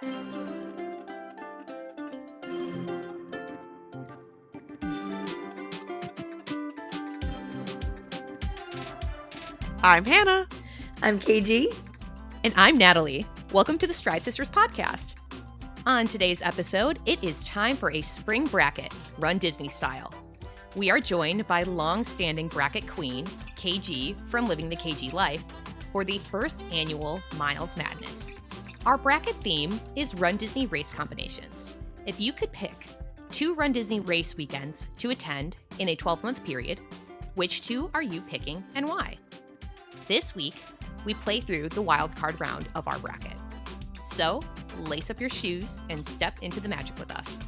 I'm Hannah. I'm KG. And I'm Natalie. Welcome to the Stride Sisters podcast. On today's episode, it is time for a spring bracket, Run Disney style. We are joined by long-standing bracket queen, KG from Living the KG Life, for the first annual Miles Madness. Our bracket theme is Run Disney race combinations. If you could pick 2 Run Disney race weekends to attend in a 12-month period, which 2 are you picking and why? This week, we play through the wildcard round of our bracket. So, lace up your shoes and step into the magic with us.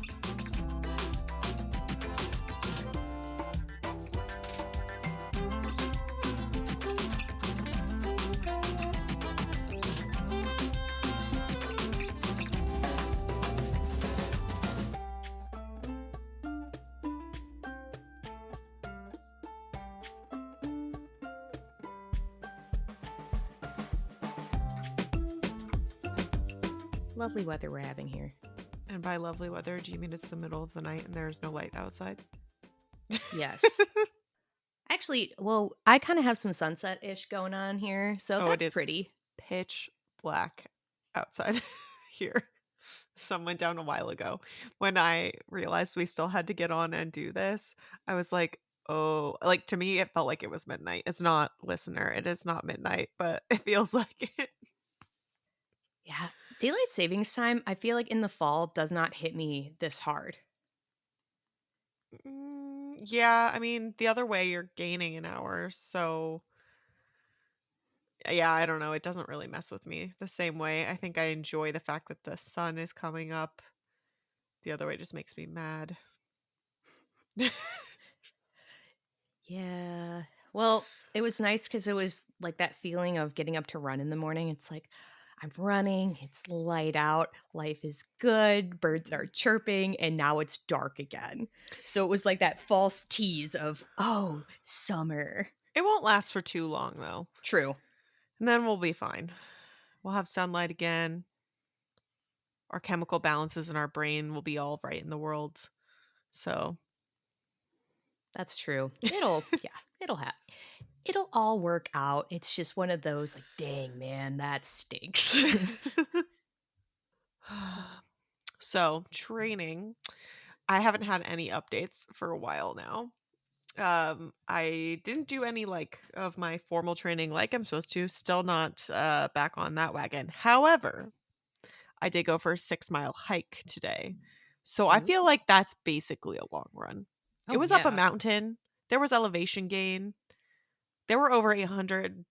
Lovely weather we're having here. And by lovely weather, do you mean it's the middle of the night and there's no light outside? Yes. Actually, well, I kind of have some sunset-ish going on here, so Oh, it that's is. pretty. Pitch black outside here. Sun went down a while ago. When I realized we still had to get on and do this, I was like, oh, like to me, it felt like it was midnight. It's not, listener. It is not midnight, but it feels like it. Yeah. Daylight savings time, I feel like in the fall does not hit me this hard. Yeah, I mean, the other way, you're gaining an hour. So, yeah, I don't know. It doesn't really mess with me the same way. I think I enjoy the fact that the sun is coming up. The other way just makes me mad. Yeah. Well, it was nice because it was like that feeling of getting up to run in the morning. It's like, I'm running, it's light out, life is good, birds are chirping, and now it's dark again. So it was like that false tease of, oh, summer. It won't last for too long, though. True. And then we'll be fine. We'll have sunlight again. Our chemical balances in our brain will be all right in the world. So That's true. It'll all work out. It's just one of those like, dang man, that stinks. So training. I haven't had any updates for a while now. I didn't do any of my formal training like I'm supposed to. Still not back on that wagon. However, I did go for a 6-mile hike today. So I feel like that's basically a long run. It was up a mountain. There was elevation gain. There were over 800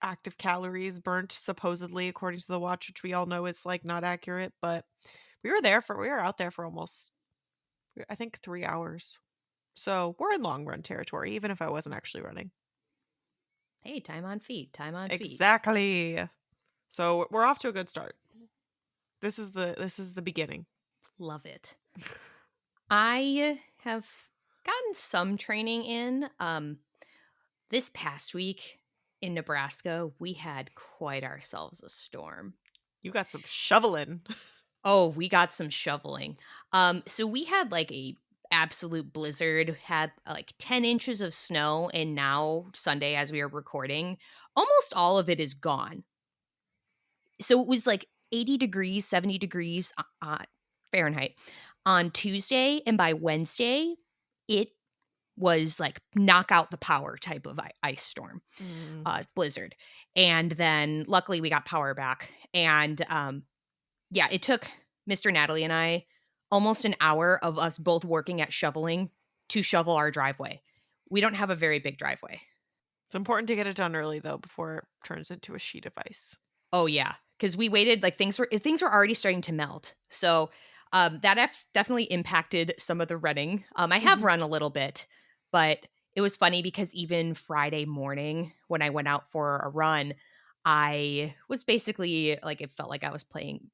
active calories burnt, supposedly, according to the watch, which we all know is not accurate. But we were out there for almost, I think, 3 hours. So we're in long run territory, even if I wasn't actually running. Hey, time on feet. Exactly. So we're off to a good start. This is the beginning. Love it. I have gotten some training in. This past week in Nebraska, we had quite ourselves a storm. You got some shoveling. Oh, we got some shoveling. So we had a absolute blizzard, had 10 inches of snow, and now Sunday as we are recording, almost all of it is gone. So it was 80 degrees, 70 degrees Fahrenheit on Tuesday, and by Wednesday, it was knock out the power type of ice storm, blizzard. And then luckily we got power back. And it took Mr. Natalie and I almost an hour of us both working at shoveling to shovel our driveway. We don't have a very big driveway. It's important to get it done early, though, before it turns into a sheet of ice. Oh, yeah. Because we waited, things were already starting to melt. So that definitely impacted some of the running. I have run a little bit, but it was funny because even Friday morning when I went out for a run, I was basically it felt like I was playing,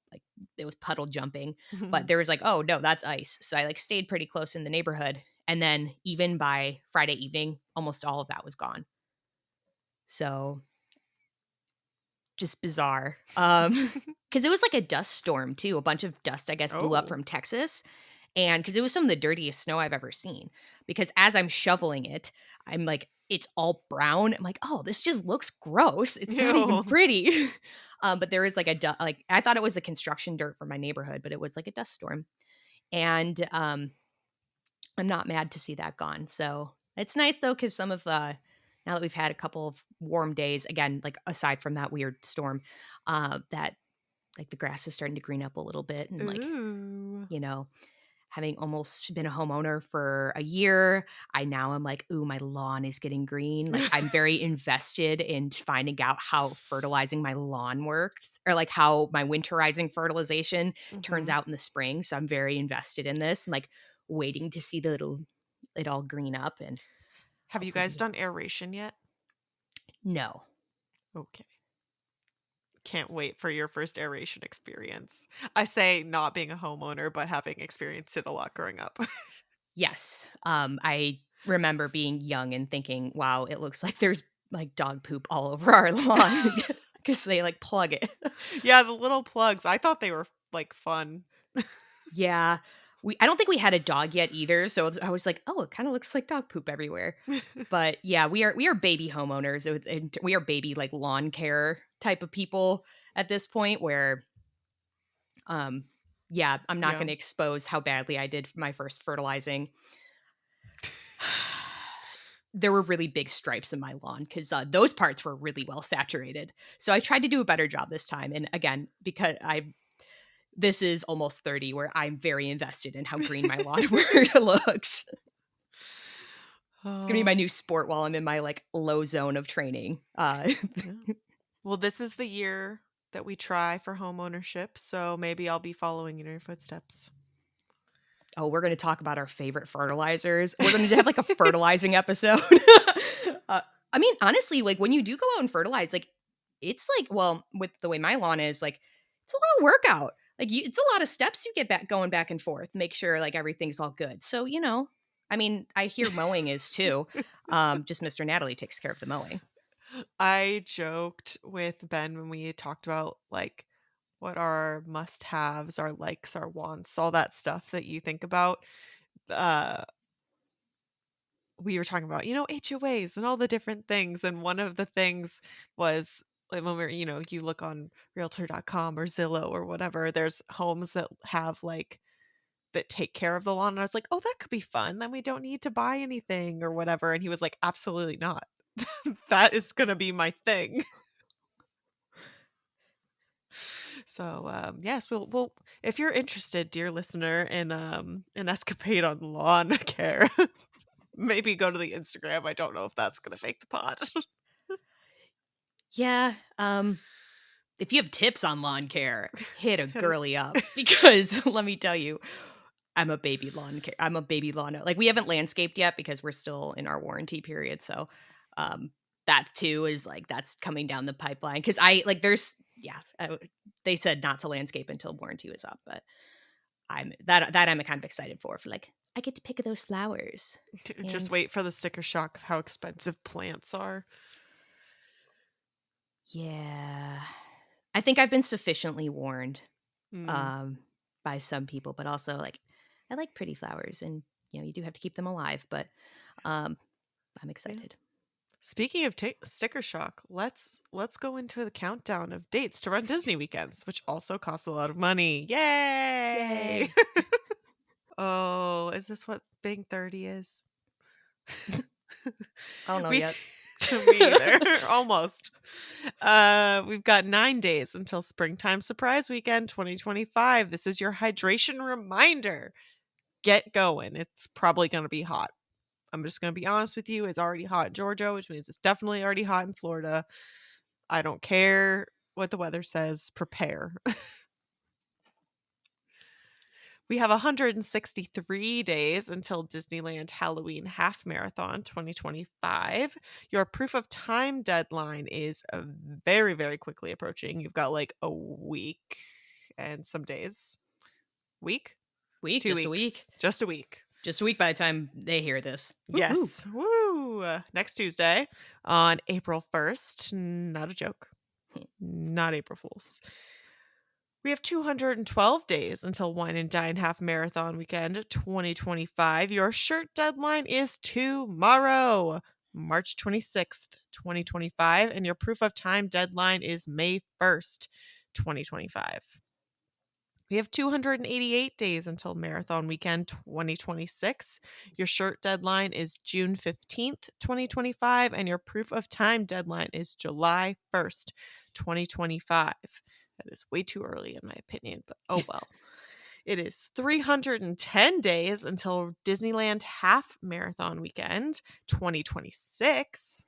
it was puddle jumping, but there was oh no, that's ice. So I stayed pretty close in the neighborhood. And then even by Friday evening, almost all of that was gone. So just bizarre. Because it was like a dust storm too. A bunch of dust, I guess, blew up Oh. from Texas, and because it was some of the dirtiest snow I've ever seen. Because as I'm shoveling it, I'm like, it's all brown. I'm like, oh, this just looks gross. It's not even Ew. pretty. But there is like like I thought it was the construction dirt from my neighborhood, but it was like a dust storm. And I'm not mad to see that gone. So it's nice though, because some of now that we've had a couple of warm days, again, like aside from that weird storm, that like the grass is starting to green up a little bit, and like, Ooh. you know, having almost been a homeowner for a year, I now am like, ooh, my lawn is getting green. Like I'm very invested in finding out how fertilizing my lawn works, or like how my winterizing fertilization turns Mhm. out in the spring. So I'm very invested in this and like waiting to see the little it all green up and Have you hopefully guys be done aeration yet? no. Okay. Can't wait for your first aeration experience. I say not being a homeowner, but having experienced it a lot growing up. Yes. I remember being young and thinking, wow, it looks like there's like dog poop all over our lawn because they like plug it. Yeah, the little plugs, I thought they were, like, fun. Yeah. I don't think we had a dog yet either, so I was like, "Oh, it kinda looks like dog poop everywhere." But, yeah, we are baby homeowners, and we are baby, like, lawn care type of people at this point where, um yeah, I'm not Yeah. gonna expose how badly I did my first fertilizing. There were really big stripes in my lawn 'cause, those parts were really well saturated. So I tried to do a better job this time, and again, because this is almost 30 where I'm very invested in how green my lawn looks. It's gonna be my Oh, new sport while I'm in my, like, low zone of training. yeah. Well, this is the year that we try for homeownership, so maybe I'll be following in your footsteps. Oh, we're gonna talk about our favorite fertilizers. We're gonna have, like, a fertilizing episode. Uh, I mean, honestly, like, when you do go out and fertilize, like, it's like well, with the way my lawn is, like, it's a lot of workout. Like, it's a lot of steps you get back going back and forth, make sure, like, everything's all good. So, I mean, I hear mowing is too. Just Mr. Natalie takes care of the mowing. I joked with Ben when we talked about, like, what our must-haves, our likes, our wants, all that stuff that you think about. Uh, we were talking about, HOAs and all the different things, and one of the things was, like, when you look on realtor.com or Zillow or whatever, there's homes that have, like that take care of the lawn, and I was like, "Oh, that could be fun, then we don't need to buy anything or whatever," and he was like, "Absolutely not. That is gonna be my thing." So, yes, we'll if you're interested, dear listener, in, an escapade on lawn care, maybe go to the Instagram. I don't know if that's gonna make the pot. Yeah, if you have tips on lawn care, hit a Hit 'em. girly up because let me tell you, I'm a baby lawn like, we haven't landscaped yet because we're still in our warranty period, so, um, that too is, like, that's coming down the pipeline because I like, there's yeah, they said not to landscape until warranty was up, but I'm kind of excited for, like, I get to pick those flowers, Just and wait for the sticker shock of how expensive plants are. yeah. I think I've been sufficiently warned, Mm, um, by some people, but also, like, I like pretty flowers and, you do have to keep them alive, but, um, I'm yeah. excited. Speaking of sticker shock, let's go into the countdown of dates to run Disney weekends, which also costs a lot of money. Yay! Yay. Oh, is this what being 30 is? I don't know We yet. me either. Almost. We've got 9 days until Springtime Surprise Weekend 2025. This is your hydration reminder. Get going. It's probably gonna be hot. I'm just gonna be honest with you, it's already hot in Georgia, which means it's definitely already hot in Florida. I don't care what the weather says, prepare. We have 163 days until Disneyland Halloween Half Marathon 2025. Your proof of time deadline is very, very quickly approaching. You've got like a week and some days. Week? Week, 2 just a week. weeks. Just a week. Just a week by the time they hear this. Woohoo. Yes. Woo! Next Tuesday on April 1st. Not a joke. Not April Fools. We have 212 days until Wine and Dine Half Marathon Weekend 2025. Your shirt deadline is tomorrow, March 26th, 2025, and your proof of time deadline is May 1st, 2025. We have 288 days until Marathon Weekend 2026. Your shirt deadline is June 15th, 2025, and your proof of time deadline is July 1st, 2025. That is way too early, in my opinion, but oh well. It is 310 days until Disneyland Half Marathon Weekend 2026.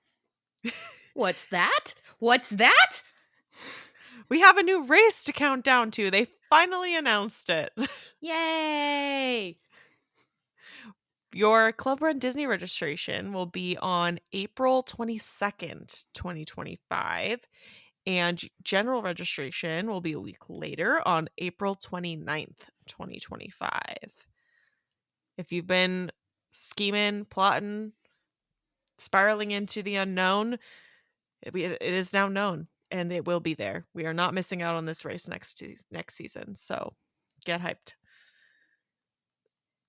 What's that? What's that? We have a new race to count down to. They finally announced it. Yay! Your Club Run Disney registration will be on April 22nd, 2025, and general registration will be a week later on April 29th, 2025. If you've been scheming, plotting, spiraling into the unknown, it is now known and it will be there. We are not missing out on this race next season, so get hyped.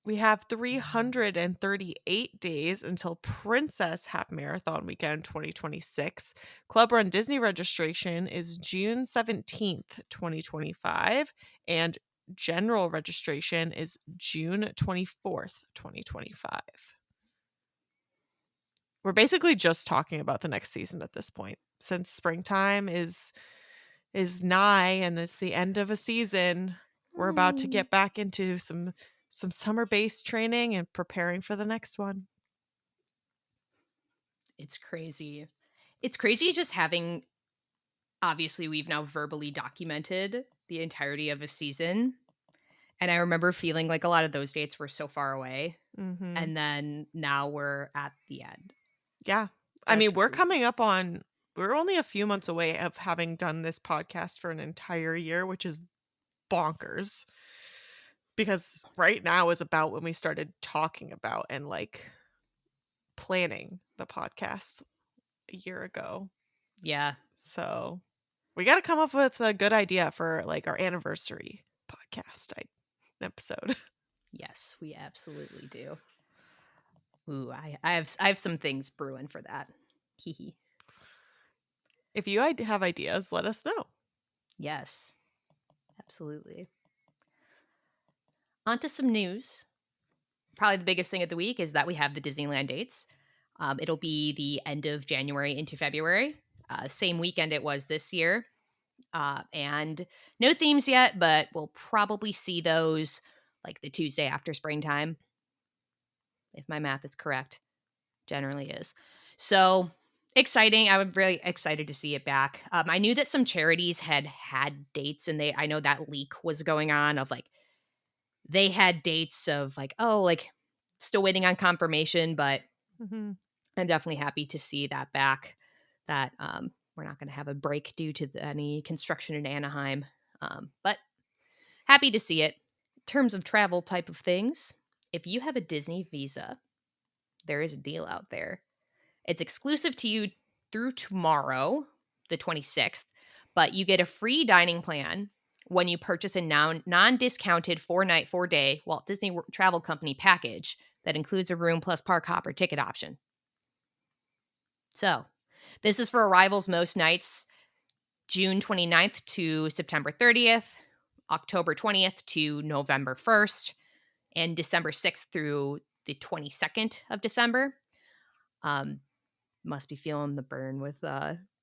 We have 338 days until Princess Half Marathon Weekend 2026. Club Run Disney registration is June 17th, 2025, and general registration is June 24th, 2025. We're basically just talking about the next season at this point. Since springtime is nigh and it's the end of a season, we're about to Mm. get back into some summer-based training and preparing for the next one. It's crazy. It's crazy just having obviously, we've now verbally documented the entirety of a season, and I remember feeling like a lot of those dates were so far away, Mhm. and then now we're at the end. Yeah. I That's mean, crazy. we're only a few months away of having done this podcast for an entire year, which is bonkers. Because right now is about when we started talking about and, like, planning the podcast a year ago. Yeah. So, we gotta come up with a good idea for, like, our anniversary podcast episode. Yes, we absolutely do. Ooh, I have some things brewing for that. Hee hee. If you have ideas, let us know. Yes, absolutely. On to some news. Probably the biggest thing of the week is that we have the Disneyland dates. It'll be the end of January into February, same weekend it was this year. And no themes yet, but we'll probably see those like the Tuesday after springtime, if my math is correct. Generally is. So exciting. I was really excited to see it back. I knew that some charities had dates, and I know that leak was going on of like they had dates of like, oh, like still waiting on confirmation, but Mhm. I'm definitely happy to see that back. That we're not going to have a break due to any construction in Anaheim, but happy to see it. In terms of travel type of things, if you have a Disney Visa, there is a deal out there. It's exclusive to you through tomorrow, the 26th, but you get a free dining plan when you purchase a non-discounted 4-night, 4-day Walt Disney Travel Company package that includes a room plus park hopper ticket option. So, this is for arrivals most nights June 29th to September 30th, October 20th to November 1st, and December 6th through the 22nd of December. Um, must be feeling the burn with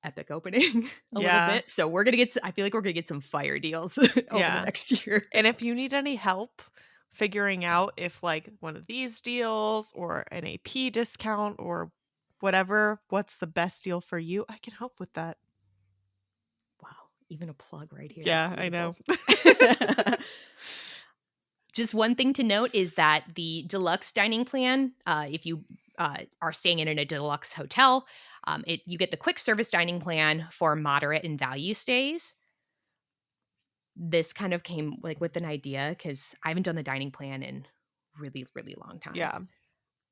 Epic opening a little Yeah. bit. So we're gonna I feel like we're gonna get some fire deals over the Yeah. next year. And if you need any help figuring out if like one of these deals or an AP discount or whatever, what's the best deal for you, I can help with that. Wow, even a plug right here. That's Yeah, I know. beautiful. Just one thing to note is that the deluxe dining plan, if you are staying in a deluxe hotel, you get the quick service dining plan for moderate and value stays. This kind of came like with an idea because I haven't done the dining plan in really, really long time. Yeah.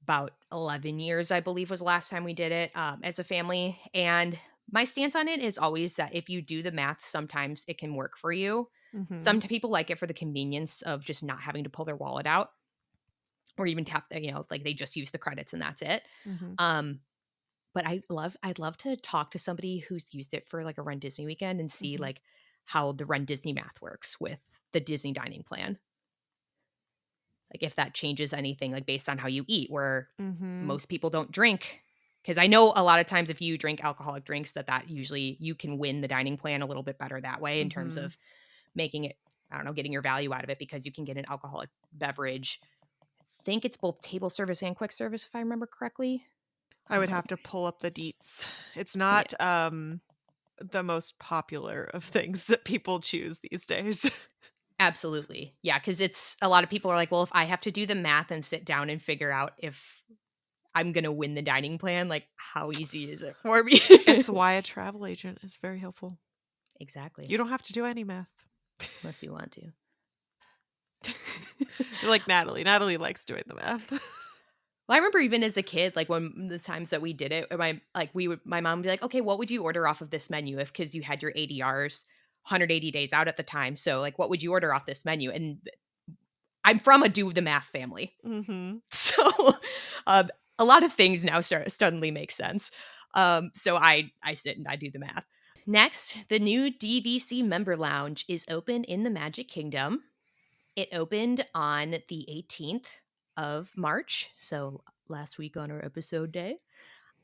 About 11 years, I believe, was the last time we did it as a family. And My stance on it is always that if you do the math, sometimes it can work for you. Some Mhm. people like it for the convenience of just not having to pull their wallet out or even tap, like they just use the credits and that's it. Mhm. Um, but I'd love to talk to somebody who's used it for like a Run Disney weekend and see Mhm. like how the Run Disney math works with the Disney dining plan. Like if that changes anything, like based on how you eat, where Mhm. most people don't drink. Because I know a lot of times if you drink alcoholic drinks, that usually you can win the dining plan a little bit better that way in terms Mhm. of making it, I don't know, getting your value out of it because you can get an alcoholic beverage. Think it's both table service and quick service, if I remember correctly. I would Um, have to pull up the deets. It's yeah, not, the most popular of things that people choose these days. absolutely. Yeah, because it's a lot of people are like, well, if I have to do the math and sit down and figure out if I'm gonna win the dining plan, like how easy is it for me? It's why a travel agent is very helpful. Exactly. You don't have to do any math. Unless you want to. You're like Natalie. Natalie likes doing the math. Well, I remember even as a kid, like when the times that we did it, my mom would be like, okay, what would you order off of this menu if because you had your ADRs 180 days out at the time. So like what would you order off this menu? And I'm from a do the math family. Mhm. So um, a lot of things now suddenly make sense. So I sit and I do the math. Next, the new DVC member lounge is open in the Magic Kingdom. It opened on the 18th of March, so last week on our episode day.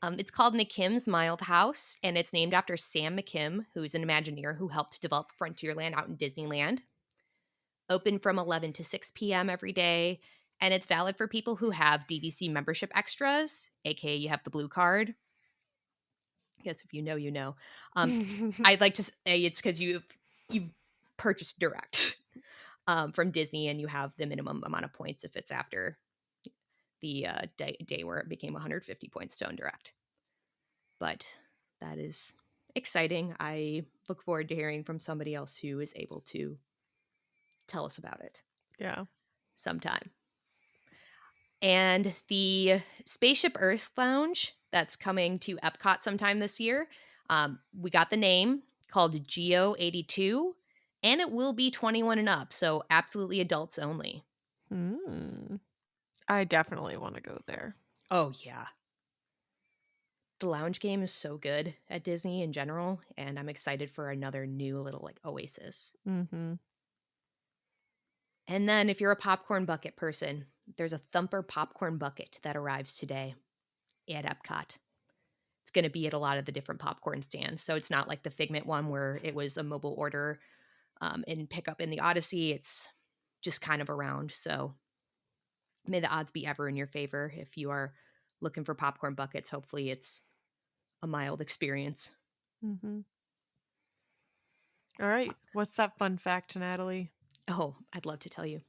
It's called McKim's Mild House, and it's named after Sam McKim, who's an Imagineer who helped develop Frontierland out in Disneyland. Open from 11 to 6 p.m. every day, and it's valid for people who have DVC membership extras, aka you have the blue card. I guess if you know, you know. Um, I'd like to say it's because you've purchased direct from Disney, and you have the minimum amount of points if it's after the day where it became 150 points to undirect. But that is exciting. I look forward to hearing from somebody else who is able to tell us about it Yeah. sometime. And the Spaceship Earth Lounge that's coming to Epcot sometime this year, we got the name called Geo 82, and it will be 21 and up, so absolutely adults only. Mm. I definitely wanna go there. Oh, yeah. The lounge game is so good at Disney in general, and I'm excited for another new little like oasis. Mhm. And then if you're a popcorn bucket person, there's a Thumper popcorn bucket that arrives today at Epcot. It's going to be at a lot of the different popcorn stands. So it's not like the Figment one where it was a mobile order and pick up in the Odyssey. It's just kind of around. So may the odds be ever in your favor if you are looking for popcorn buckets. Hopefully it's a mild experience. Mhm. Alright. What's that fun fact, Natalie? Oh, I'd love to tell you.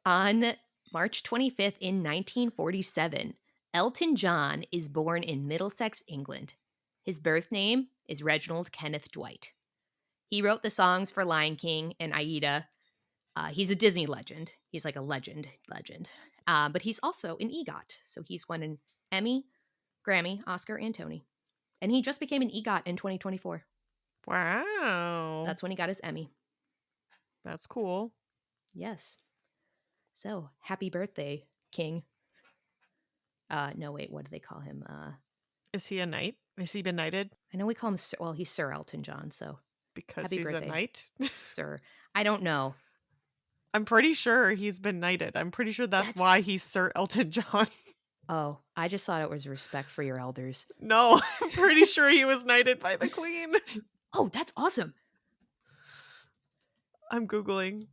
On March 25th in 1947, Elton John is born in Middlesex, England. His birth name is Reginald Kenneth Dwight. He wrote the songs for Lion King and Aida. He's a Disney legend. He's like a legend. But he's also an EGOT. So he's won an Emmy, Grammy, Oscar, and Tony. And he just became an EGOT in 2024. Wow. That's when he got his Emmy. That's cool. Yes. So happy birthday, King. No, wait, what do they call him? Is he a knight? Has he been knighted I know we call him Sir, well, he's Sir Elton John, so because happy he's a birthday, knight? Sir. I don't know. I'm pretty sure he's been knighted. I'm pretty sure that's That's why he's Sir Elton John. oh, I just thought it was respect for your elders. No, I'm pretty sure he was knighted by the queen. Oh, that's awesome. I'm Googling.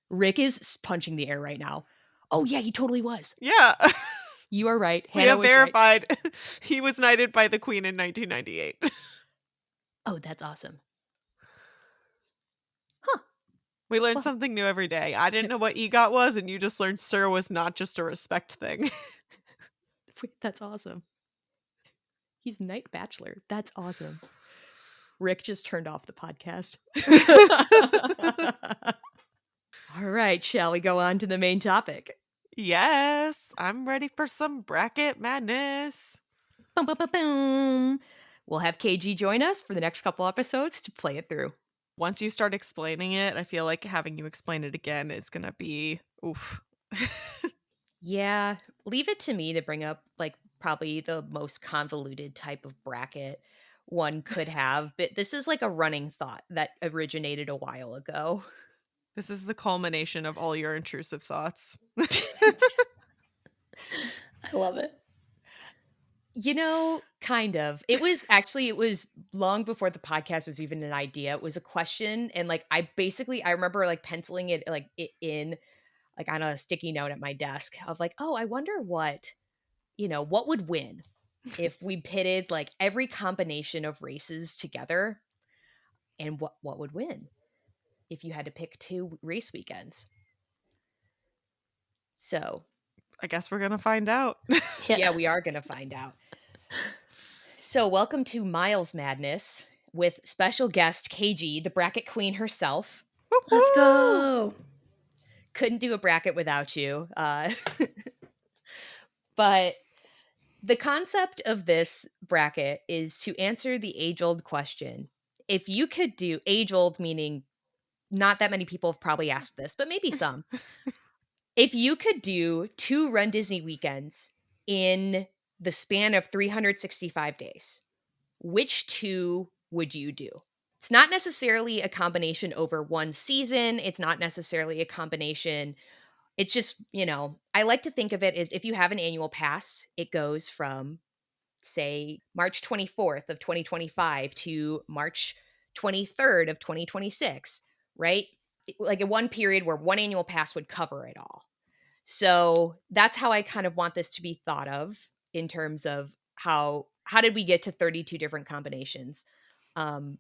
Rick is punching the air right now. Oh yeah, he totally was. Yeah. You are right. We Hannah have was right. verified he was knighted by the queen in 1998. Oh, that's awesome. Huh. We learn Well, something new every day. I didn't know what EGOT was, and you just learned Sir was not just a respect thing. that's awesome. He's Knight Bachelor. That's awesome. Rick just turned off the podcast. All right, shall we go on to the main topic? Yes, I'm ready for some bracket madness. Bum, bum, bum, bum. we'll have KG join us for the next couple episodes to play it through. Once you start explaining it, I feel like having you explain it again is gonna be oof. Yeah, leave it to me to bring up like probably the most convoluted type of bracket one could have, but this is like a running thought that originated a while ago. This is the culmination of all your intrusive thoughts. I love it. Kind of. It was long before the podcast was even an idea. It was a question and like I remember like penciling it like it in like on a sticky note at my desk of like, "Oh, I wonder what would win if we pitted like every combination of races together and what would win if you had to pick two race weekends." So, I guess we're gonna find out. yeah, we are going to find out. So, welcome to Miles Madness with special guest KG, the bracket queen herself. Whoop, Let's whoop. go. Couldn't do a bracket without you. But the concept of this bracket is to answer the age old question. If you could do age old, meaning not that many people have probably asked this, but maybe some. If you could do two Run Disney weekends in the span of 365 days, which two would you do? It's not necessarily a combination over one season. It's not necessarily a combination. It's just, I like to think of it as if you have an annual pass, it goes from, say, March 24th of 2025 to March 23rd of 2026, right? Like a one period where one annual pass would cover it all. So that's how I kind of want this to be thought of in terms of how did we get to 32 different combinations? Um,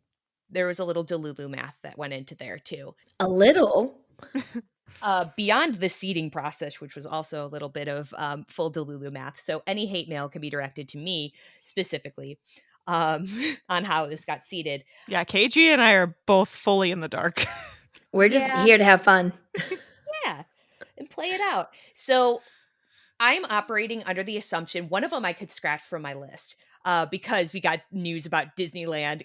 there was a little Delulu math that went into there too. A little. Beyond the seeding process, which was also a little bit of full Delulu math. So any hate mail can be directed to me specifically um, on how this got seeded. Yeah, KG and I are both fully in the dark. We're just Yeah, here to have fun. yeah, and play it out. So I'm operating under the assumption one of them I could scratch from my list because we got news about Disneyland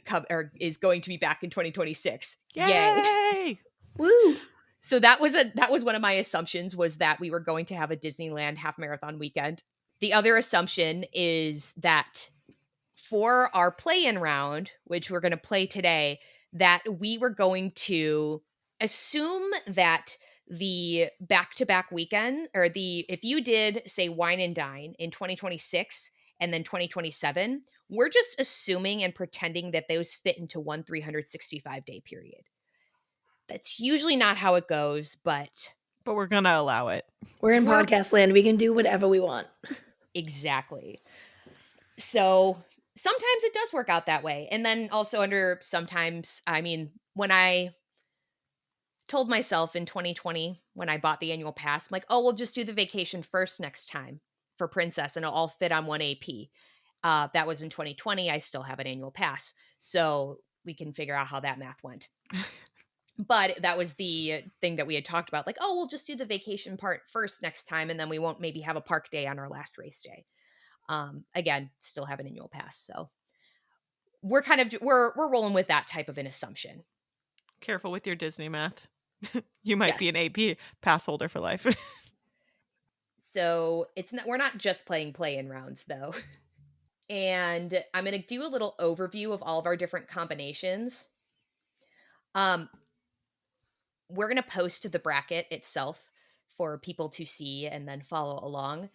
is going to be back in 2026. Yay! Yay! Woo. So that was one of my assumptions was that we were going to have a Disneyland half marathon weekend. The other assumption is that for our play-in round, which we're going to play today, that we were going to assume that the back-to-back weekend or if you did say wine and dine in 2026 and then 2027, we're just assuming and pretending that those fit into one 365 day period. That's usually not how it goes, but But we're gonna allow it. We're in podcast land. We can do whatever we want. exactly. So sometimes it does work out that way. And then also when I told myself in 2020, when I bought the annual pass, I'm like, oh, we'll just do the vacation first next time for Princess and it'll all fit on one AP. That was in 2020. I still have an annual pass. So we can figure out how that math went. But that was the thing that we had talked about. Like, oh, we'll just do the vacation part first next time. And then we won't maybe have a park day on our last race day. Again, still have an annual pass. So we're we're rolling with that type of an assumption. Careful with your Disney math. You might be an Yes. AP pass holder for life. So we're not just playing play-in rounds though. And I'm going to do a little overview of all of our different combinations. We're going to post the bracket itself for people to see and then follow along.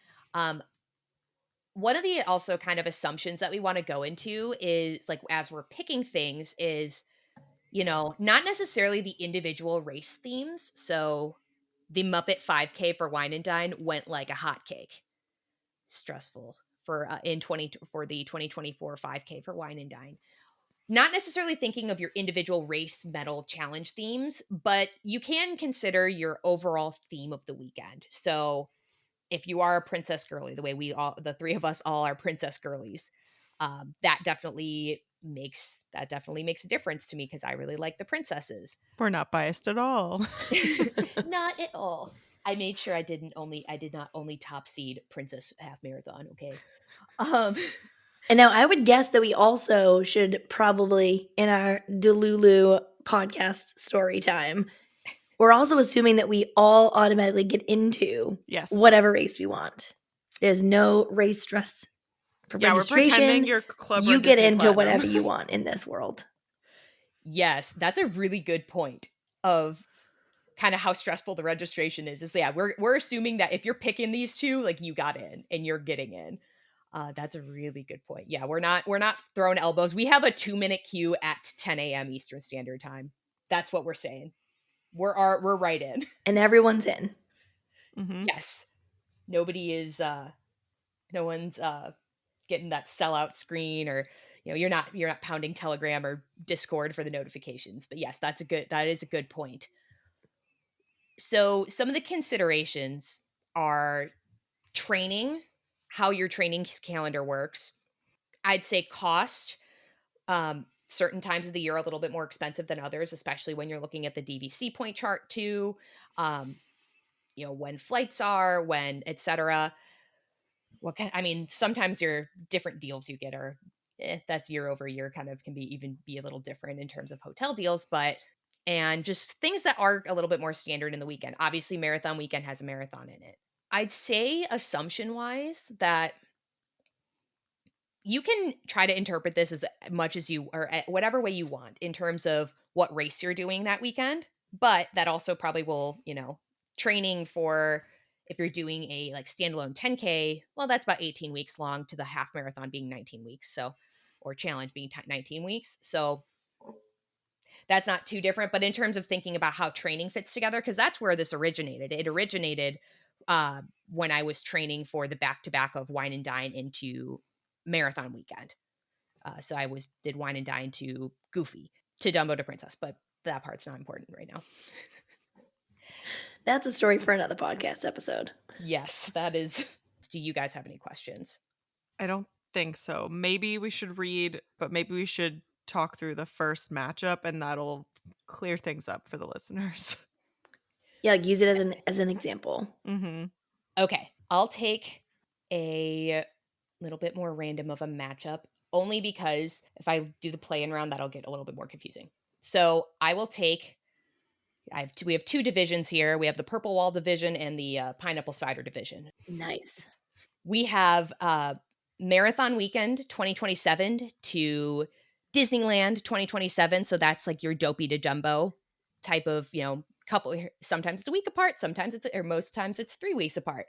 One of the also kind of assumptions that we want to go into is like as we're picking things is not necessarily the individual race themes. So the Muppet 5K for Wine and Dine went like a hotcake. Stressful for for the 2024 5K for Wine and Dine. Not necessarily thinking of your individual race medal challenge themes, but you can consider your overall theme of the weekend. So if you are a princess girly, the way the three of us all are princess girlies, that definitely makes a difference to me because I really like the princesses. We're not biased at all. Not at all. I made sure I did not only top seed Princess Half Marathon. Okay. And now I would guess that we also should probably, in our Delulu podcast story time, we're also assuming that we all automatically get into Yes. whatever race we want. There's no race dress for Yeah, we're pretending registration. you're Club You Run get Disney into Platinum. whatever you want in this world. Yes, that's a really good point of kind of how stressful the registration is. Yeah, we're assuming that if you're picking these two, like you got in and you're getting in. That's a really good point. Yeah, we're not throwing elbows. We have a 2-minute queue at 10 a.m. Eastern Standard Time. That's what we're saying. We're right in. And everyone's in. Mhm. Yes. Nobody is no one's getting that sellout screen, or you're not pounding Telegram or Discord for the notifications. But yes, that is a good point. So some of the considerations are training, how your training calendar works. I'd say cost. Certain times of the year are a little bit more expensive than others, especially when you're looking at the DVC point chart too. Um, when flights are, when etc. I mean, sometimes your different deals you get are that's year over year, kind of can be a little different in terms of hotel deals, but and just things that are a little bit more standard in the weekend. Obviously, marathon weekend has a marathon in it. I'd say assumption wise that you can try to interpret this as much as you or whatever way you want in terms of what race you're doing that weekend, but that also probably will, training for if you're doing a like standalone 10K, well, that's about 18 weeks long, to the half marathon being 19 weeks. So, or challenge being 19 weeks. So that's not too different. But in terms of thinking about how training fits together, because that's where this originated. It originated when I was training for the back to back of Wine and Dine into marathon weekend. So I did Wine and Dine to Goofy, to Dumbo to Princess, but that part's not important right now. That's a story for another podcast episode. Yes, that is. Do you guys have any questions? I don't think so. Maybe we should read, but maybe we should talk through the first matchup, and that'll clear things up for the listeners. Yeah, like use it as an example. Mm-hmm. Okay, I'll take a little bit more random of a matchup, only because if I do the play-in round, that'll get a little bit more confusing. So I will take. We have two divisions here. We have the Purple Wall division and the Pineapple Cider division. Nice. We have Marathon Weekend 2027 to Disneyland 2027. So that's like your Dopey to Dumbo type of, couple. Sometimes it's a week apart. Most times it's 3 weeks apart.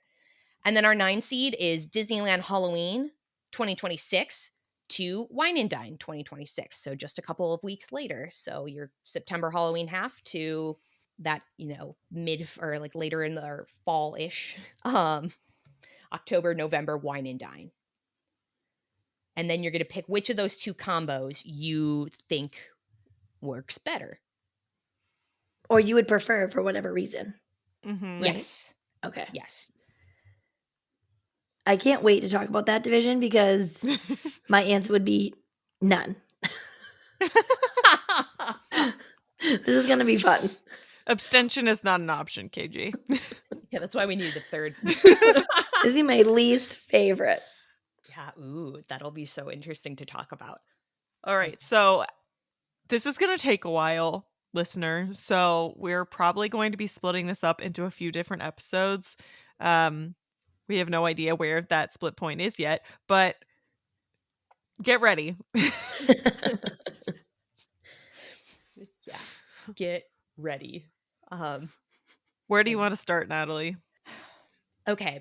And then our 9 seed is Disneyland Halloween 2026 to Wine and Dine 2026. So just a couple of weeks later. So your September Halloween half to that, mid or like later in the fall-ish. October, November Wine and Dine. And then you're going to pick which of those two combos you think works better. Or you would prefer for whatever reason. Mm-hmm. Right? Yes. Okay. Yes. I can't wait to talk about that division because my answer would be none. This is going to be fun. Abstention is not an option, KG. Yeah, that's why we needed a third. This is my least favorite. Yeah, that'll be so interesting to talk about. All right, so this is going to take a while, listener. So we're probably going to be splitting this up into a few different episodes. We have no idea where that split point is yet, but get ready. Yeah, get ready. Where do you want to start, Natalie? Okay.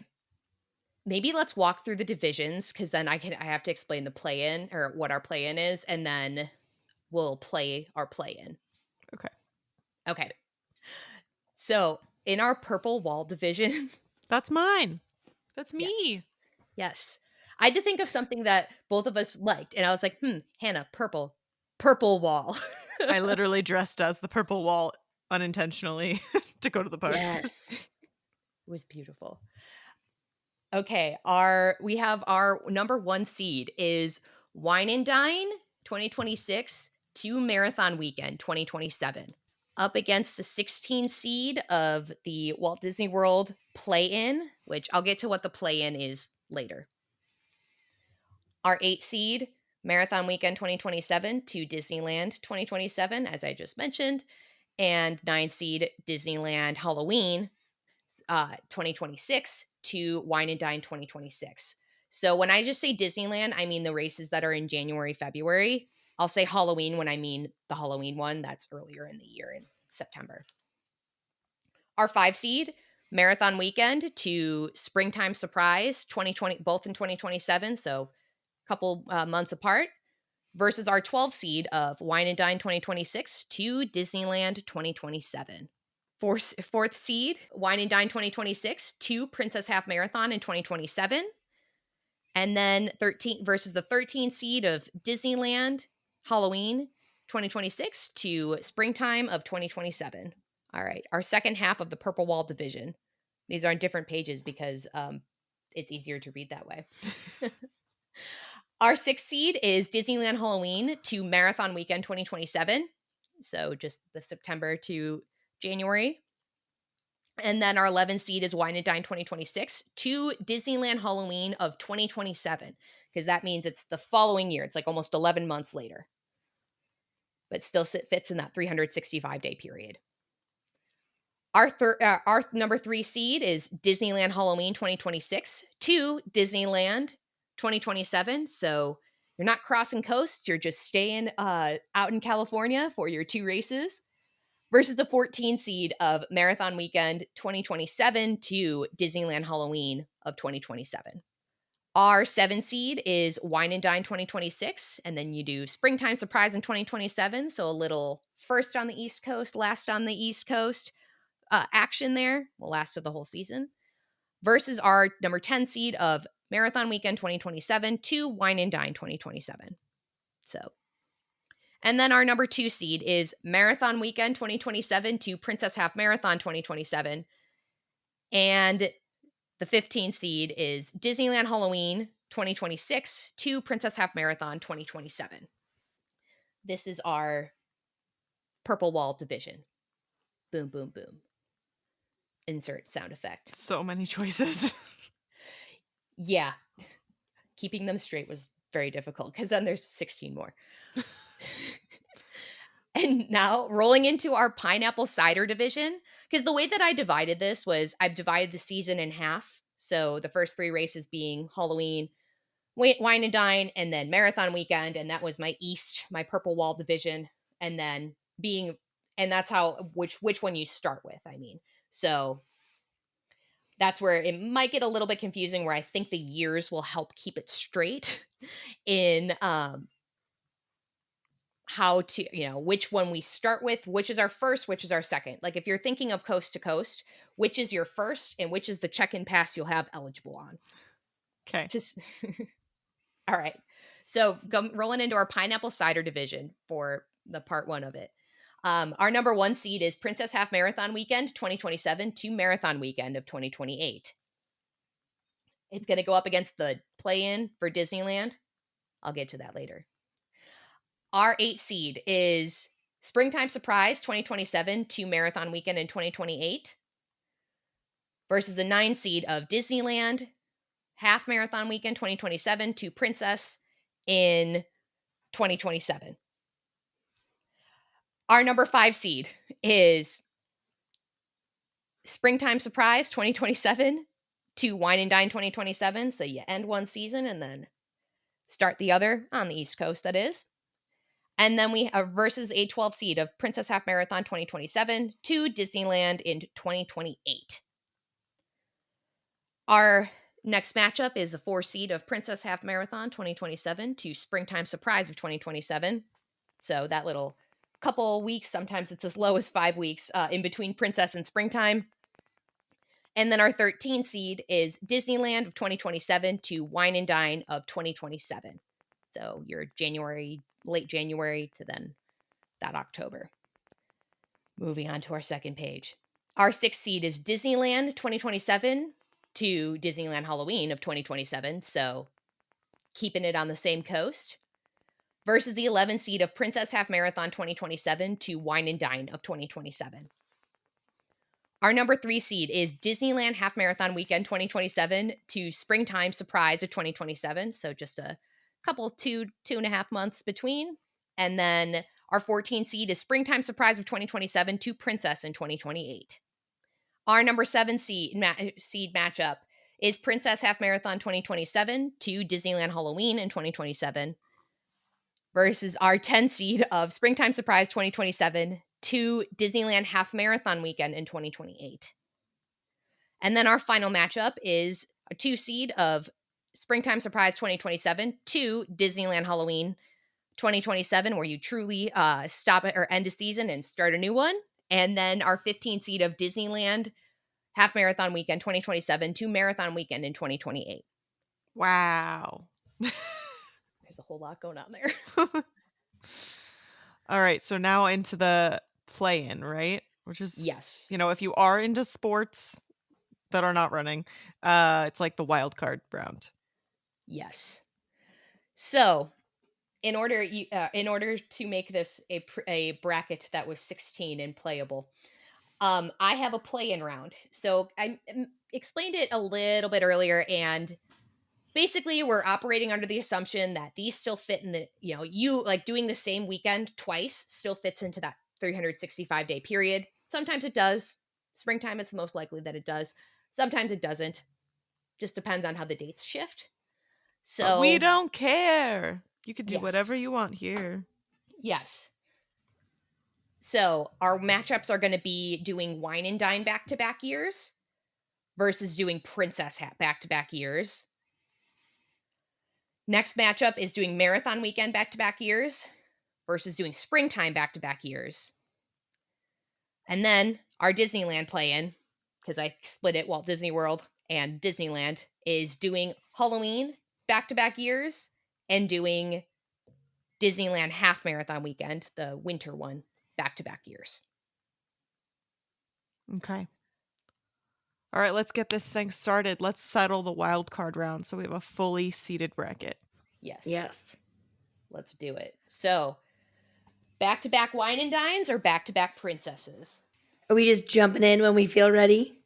Maybe let's walk through the divisions, because then I have to explain the play-in or what our play-in is, and then we'll play our play-in. Okay. So in our Purple Wall division. That's mine. That's me. Yes. I had to think of something that both of us liked. And I was like, Hannah, purple wall. I literally dressed as the Purple Wall unintentionally to go to the parks. Yes. It was beautiful. Okay. We have our number 1 seed is Wine and Dine 2026 to Marathon Weekend 2027. Up against the 16 seed of the Walt Disney World play-in, which I'll get to what the play-in is later. Our 8 seed, Marathon Weekend 2027 to Disneyland 2027, as I just mentioned. And 9 seed, Disneyland Halloween 2026 to Wine and Dine 2026. So when I just say Disneyland, I mean the races that are in January, February. I'll say Halloween when I mean the Halloween one that's earlier in the year in September. Our 5 seed, Marathon Weekend to Springtime Surprise 2020, both in 2027, so a couple months apart, versus our 12 seed of Wine and Dine 2026 to Disneyland 2027. Fourth seed, Wine and Dine 2026 to Princess Half Marathon in 2027. And then 13 versus the 13 seed of Disneyland Halloween 2026 to springtime of 2027. All right, our second half of the Purple Wall division. These are on different pages because it's easier to read that way. Our 6th seed is Disneyland Halloween to Marathon Weekend 2027. So just the September to January. And then our 11th seed is Wine and Dine 2026 to Disneyland Halloween of 2027, because that means it's the following year. It's like almost 11 months later, but still fits in that 365-day period. Our number 3 seed is Disneyland Halloween 2026 to Disneyland 2027. So you're not crossing coasts. You're just staying out in California for your 2 races. Versus the 14 seed of Marathon Weekend 2027 to Disneyland Halloween of 2027. Our 7 seed is Wine and Dine 2026, and then you do Springtime Surprise in 2027, so a little first on the East Coast, last on the East Coast action there, will last to the whole season. Versus our number 10 seed of Marathon Weekend 2027 to Wine and Dine 2027. So and then our number 2 seed is Marathon Weekend 2027 to Princess Half Marathon 2027. And the 15 seed is Disneyland Halloween 2026 to Princess Half Marathon 2027. This is our Purple Wall division. Boom, boom, boom. Insert sound effect. So many choices. Yeah. Keeping them straight was very difficult because then there's 16 more. And now rolling into our pineapple cider division, because the way that I divided this was I've divided the season in half. So the first 3 races being Halloween, Wine and Dine, and then Marathon Weekend. And that was my East, my Purple Wall division. And then and that's how, which one you start with, I mean. So that's where it might get a little bit confusing, where I think the years will help keep it straight in how to, which one we start with, which is our first, which is our second. Like if you're thinking of coast to coast, which is your first and which is the check-in pass you'll have eligible on. Okay. Just all right. So rolling into our pineapple cider division for the part 1 of it. Our number 1 seed is Princess Half Marathon Weekend 2027 to Marathon Weekend of 2028. It's going to go up against the play-in for Disneyland. I'll get to that later. Our 8 seed is Springtime Surprise 2027 to Marathon Weekend in 2028 versus the 9 seed of Disneyland Half Marathon Weekend 2027 to Princess in 2027. Our number 5 seed is Springtime Surprise 2027 to Wine and Dine 2027. So you end one season and then start the other on the East Coast, that is. And then we have versus a 12 seed of Princess Half Marathon 2027 to Disneyland in 2028. Our next matchup is the 4 seed of Princess Half Marathon 2027 to Springtime Surprise of 2027. So that little couple weeks, sometimes it's as low as 5 weeks in between Princess and Springtime. And then our 13 seed is Disneyland of 2027 to Wine and Dine of 2027. So your late January to then that October. Moving on to our second page. Our 6th seed is Disneyland 2027 to Disneyland Halloween of 2027. So keeping it on the same coast. Versus the 11th seed of Princess Half Marathon 2027 to Wine and Dine of 2027. Our number 3 seed is Disneyland Half Marathon Weekend 2027 to Springtime Surprise of 2027. So just a couple 2.5 months between. And then our 14 seed is Springtime Surprise of 2027 to Princess in 2028. Our number 7 seed matchup is Princess Half Marathon 2027 to Disneyland Halloween in 2027 versus our 10 seed of Springtime Surprise 2027 to Disneyland Half Marathon Weekend in 2028. And then our final matchup is a 2 seed of Springtime Surprise 2027 to Disneyland Halloween 2027, where you truly stop it or end a season and start a new one. And then our 15 seed of Disneyland Half Marathon Weekend 2027 to Marathon Weekend in 2028. Wow. There's a whole lot going on there. All right, so now into the play-in, right? Which is, Yes. if you are into sports that are not running, it's like the wild card round. Yes. So, in order to make this a bracket that was 16 and playable, I have a play-in round. So I explained it a little bit earlier, and basically we're operating under the assumption that these still fit in the, you like doing the same weekend twice still fits into that 365-day period. Sometimes it does. Springtime, it's the most likely that it does. Sometimes it doesn't. Just depends on how the dates shift. But we So, don't care. You can do whatever yes. you want here. Yes. So our matchups are going to be doing Wine and Dine back-to-back years versus doing Princess Hat back-to-back years. Next matchup is doing Marathon Weekend back-to-back years versus doing Springtime back-to-back years. And then our Disneyland play-in, because I split it, Walt Disney World and Disneyland, is doing Halloween back-to-back years and doing Disneyland Half Marathon Weekend, the winter one, back-to-back years. Okay. All right, let's get this thing started. Let's settle the wild card round so we have a fully seeded bracket. Yes. Yes. Let's do it. So, back-to-back Wine and Dines or back-to-back Princesses? Are we just jumping in when we feel ready?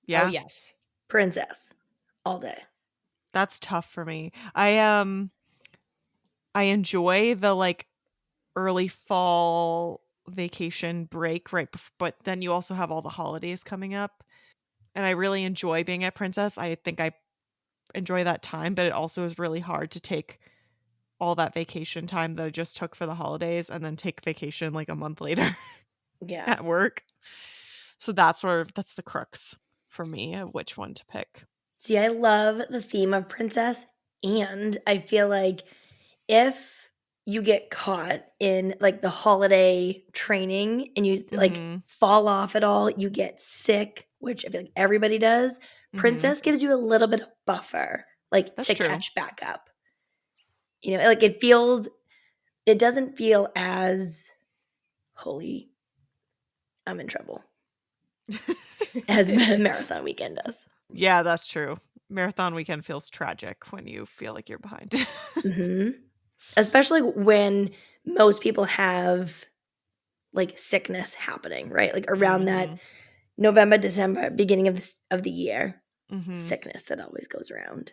Yeah. Oh, yes. Princess. All day. That's tough for me. I enjoy the like early fall vacation break but then you also have all the holidays coming up. And I really enjoy being at Princess. I think I enjoy that time, but it also is really hard to take all that vacation time that I just took for the holidays and then take vacation like a month later Yeah. at work. So that's the crux for me of which one to pick. See, I love the theme of Princess, and I feel like if you get caught in like the holiday training and you like Mhm. fall off at all, you get sick, which I feel like everybody does. Mhm. Princess gives you a little bit of buffer, like That's to true. catch back up. Like it doesn't feel as holy, I'm in trouble as Marathon Weekend does. Yeah, that's true. Marathon Weekend feels tragic when you feel like you're behind. Hmm. Especially when most people have like sickness happening, right? Like around that Mhm. November, December, beginning of the year, Mhm. sickness that always goes around.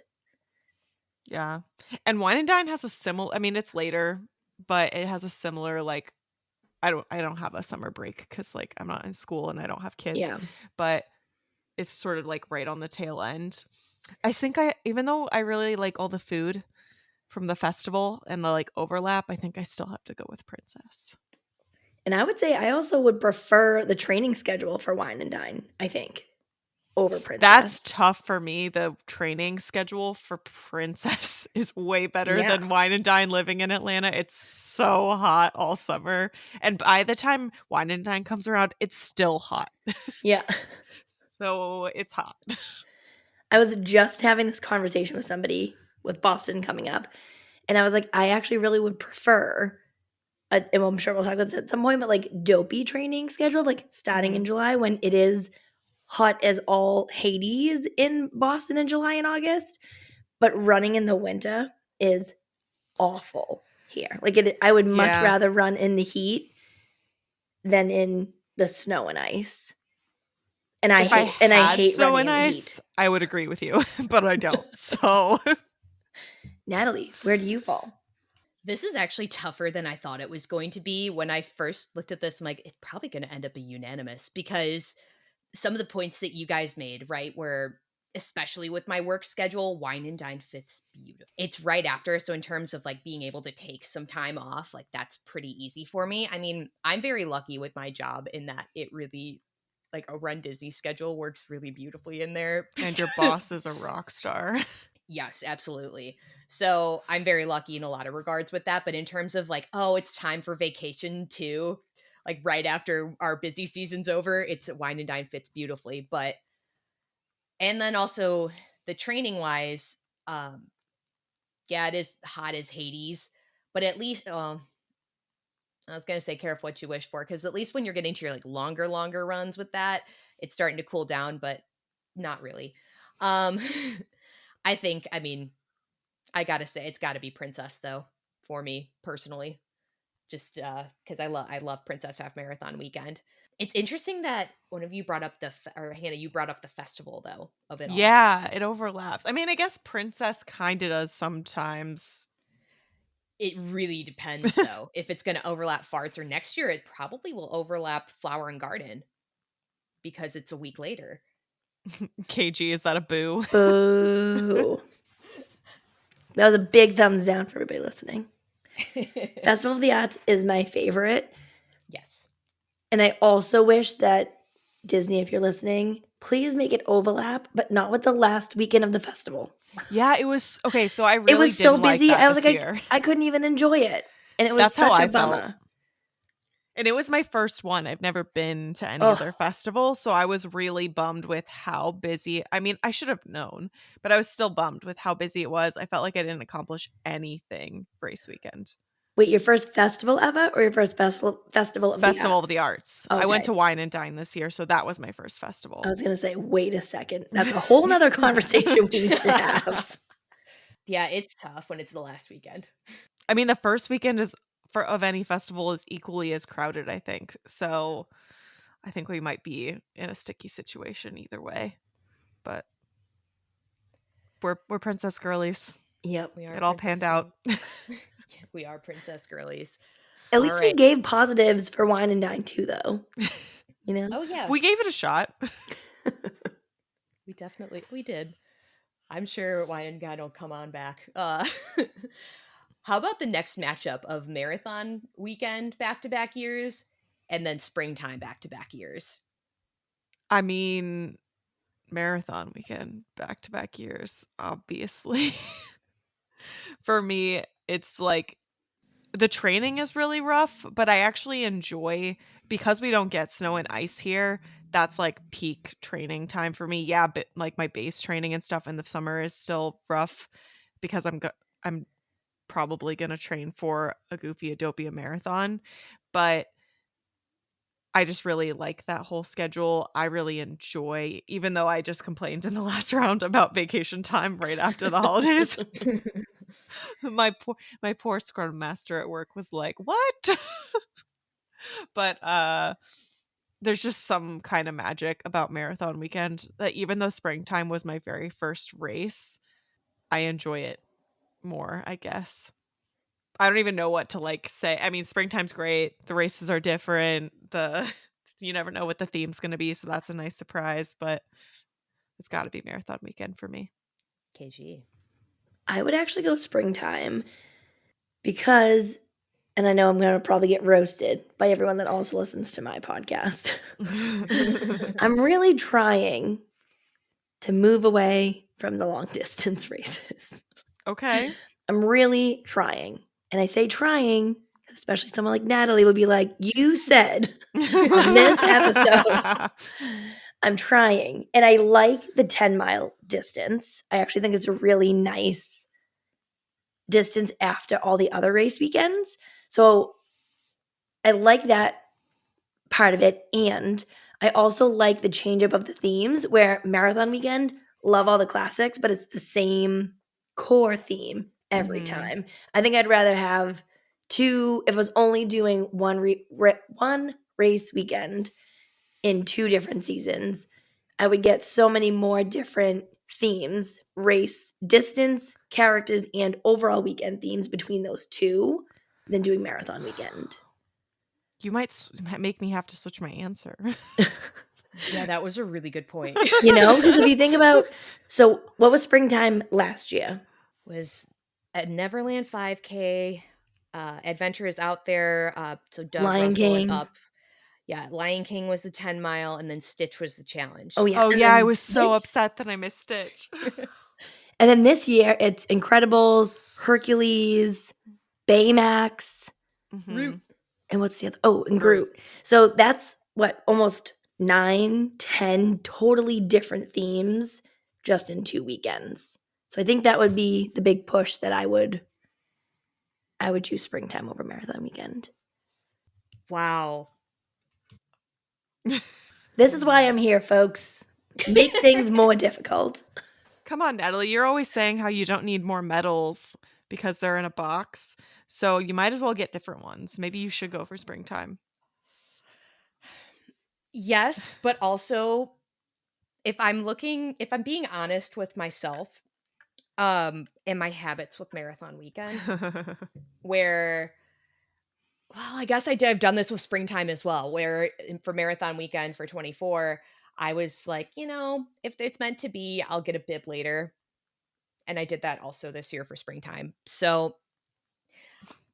Yeah. And Wine and Dine has a similar, I mean, it's later, but it has a similar like I don't have a summer break cuz like I'm not in school and I don't have kids, Yeah. but it's sort of like right on the tail end. I think even though I really like all the food from the festival and the like overlap, I think I still have to go with Princess. And I would say I also would prefer the training schedule for Wine and Dine, I think, over That's Princess. tough for me. The training schedule for Princess is way better Yeah. than Wine and Dine living in Atlanta. It's so hot all summer. And by the time Wine and Dine comes around, it's still hot. Yeah. So it's hot. I was just having this conversation with somebody with Boston coming up, and I was like, I actually really would prefer, and I'm sure we'll talk about this at some point, but like dopey training schedule, like starting in Mhm. July when it is hot as all Hades in Boston in July and August, but running in the winter is awful here. Like I would much Yeah. rather run in the heat than in the snow and ice. And I If I I had hate snow running and in the ice, heat. I would agree with you, but I don't. So Natalie, where do you fall? This is actually tougher than I thought it was going to be. When I first looked at this, I'm like, it's probably going to end up a unanimous because some of the points that you guys made, right, were especially with my work schedule, wine and dine fits beautiful. It's right after. So, in terms of like being able to take some time off, like that's pretty easy for me. I mean, I'm very lucky with my job in that it really, like a Run Disney schedule works really beautifully in there. And your boss is a rock star. Yes, absolutely. So I'm very lucky in a lot of regards with that. But in terms of like, oh, it's time for vacation too, like right after our busy season's over, it's wine and dine fits beautifully. But and then also the training wise, um, yeah, it is hot as Hades, but at least I was gonna say careful what you wish for, because at least when you're getting to your like longer runs with that, it's starting to cool down, but not really. Um I mean, I gotta say, it's gotta be Princess though, for me personally. Just because I love Princess Half Marathon Weekend. It's interesting that one of you brought up or Hannah, you brought up the festival though of it all. Yeah, it overlaps. I mean, I guess Princess kinda does sometimes. It really depends though. If it's gonna overlap farts or next year, it probably will overlap Flower and Garden because it's a week later. KG, is that a boo? Boo. That was a big thumbs down for everybody listening. Festival of the Arts is my favorite. Yes. And I also wish that Disney, if you're listening, please make it overlap, but not with the last weekend of the festival. Yeah, it was okay, so I It really was so didn't like busy. that I was this like, year. I couldn't even enjoy it. And it was That's how such a I felt. bummer. And it was my first one. I've never been to any Oh, other festival, so I was really bummed with how busy. I mean, I should have known, but I was still bummed with how busy it was. I felt like I didn't accomplish anything race weekend. wait, your first festival ever or your first festival of the Festival of Arts? the Arts. I went Okay. to Wine and Dine this year, so that was my first I festival. was going to say, wait a second. That's a whole nother conversation we need to have. Yeah, it's tough when it's the last weekend. I mean, the first weekend is for of any festival is equally as crowded, I think. So I think we might be in a sticky situation either way. But we're princess girlies. Yep. We are It all panned out. We are princess girlies. At All least we right. gave positives for Wine and Dine too, though. You know? Oh yeah, We gave it a shot. we did. I'm sure Wine and Guy will come on back. How about the next matchup of marathon weekend back to back years and then springtime back to back years? I mean, marathon weekend, back to back years, obviously. For me, it's like the training is really rough, but I actually enjoy because we don't get snow and ice here. That's like peak training time for me. Yeah, but like my base training and stuff in the summer is still rough because I'm probably gonna train for a Goofy Adopia marathon, but I just really like that whole schedule. I really enjoy, even though I just complained in the last round about vacation time right after the holidays. My poor scrum master at work was like, "What?" But there's just some kind of magic about marathon weekend that even though springtime was my very first race, I enjoy it more, I guess. I don't even know what to like say. I mean, springtime's great. The races are different. The you never know what the theme's going to be, so that's a nice surprise, but it's got to be marathon weekend for me. KG. I would actually go springtime because, and I know I'm going to probably get roasted by everyone that also listens to my podcast. I'm really trying to move away from the long distance races. Okay. I'm really trying. And I say trying, especially someone like Natalie would be like, you said on this episode, I'm trying. And I like the 10-mile distance. I actually think it's a really nice distance after all the other race weekends. So I like that part of it. And I also like the change up of the themes where marathon weekend, love all the classics, but it's the same core theme every Mhm. time. I think I'd rather have two, if I was only doing one race weekend in two different seasons, I would get so many more different themes, race, distance, characters, and overall weekend themes between those two than doing marathon weekend. You might make me have to switch my answer. Yeah, that was a really good point. Because if you think about, so what was springtime last year? Was at Neverland 5K, Adventure is Out There, so Doug, Lion Russell, and King. Up. Yeah, Lion King was the 10 mile, and then Stitch was the challenge. Oh yeah, Oh, and yeah, I then was so this upset that I missed Stitch. this year it's Incredibles, Hercules, Baymax, Root. Mhm. and what's the other? Oh, and Groot. Groot. So that's what, almost 9, 10 totally different themes just in 2 weekends. So I think that would be the big push that I would choose springtime over marathon weekend. Wow. This is why I'm here, folks. Make things more difficult. Come on, Natalie, you're always saying how you don't need more medals because they're in a box, so you might as well get different ones. Maybe you should go for springtime. Yes, but also if I'm being honest with myself, and my habits with marathon weekend, where well, I guess I've done this with springtime as well, where for marathon weekend for 24, I was like, if it's meant to be, I'll get a bib later. And I did that also this year for springtime. So,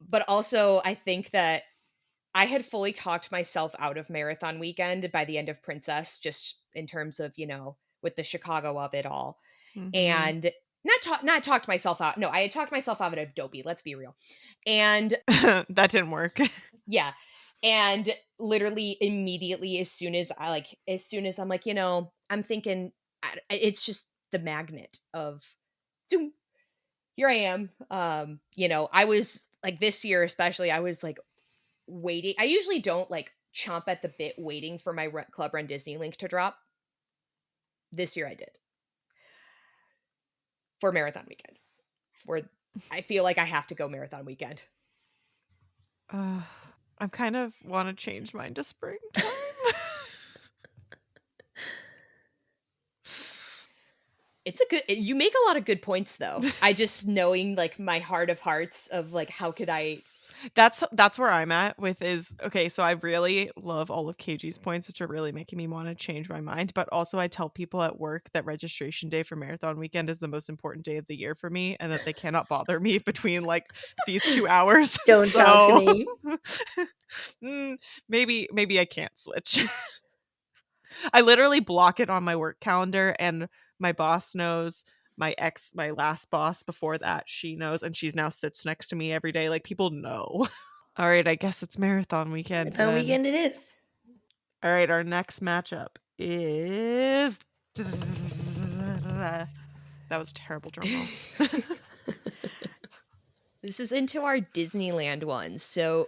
but also I think that I had fully talked myself out of marathon weekend by the end of Princess, just in terms of, with the Chicago of it all. Mhm. And not talked myself out. No, I had talked myself out of Dopey, let's be real. And That didn't work. yeah. And literally immediately as soon as I'm like, I'm thinking it's just the magnet of zoom, here I am. I was like this year especially, I was like waiting. I usually don't like chomp at the bit waiting for my Club Run Disney link to drop. This year I did for marathon weekend. For I feel like I have to go marathon weekend. Uh, I kind of want to change mine to springtime. You make a lot of good points though. I just knowing like my heart of hearts of like how could I. That's where I'm at with is okay, so I really love all of KG's points, which are really making me want to change my mind. But also I tell people at work that registration day for marathon weekend is the most important day of the year for me and that they cannot bother me between like these 2 hours. Don't talk to So me. mm, maybe I can't switch. I literally block it on my work calendar and my boss knows. My last boss before that, she knows, and she's now sits next to me every day. Like people know. All right, I guess it's marathon weekend Marathon then. weekend it is. All right, our next matchup is that was a terrible drum roll. This is into our Disneyland ones. So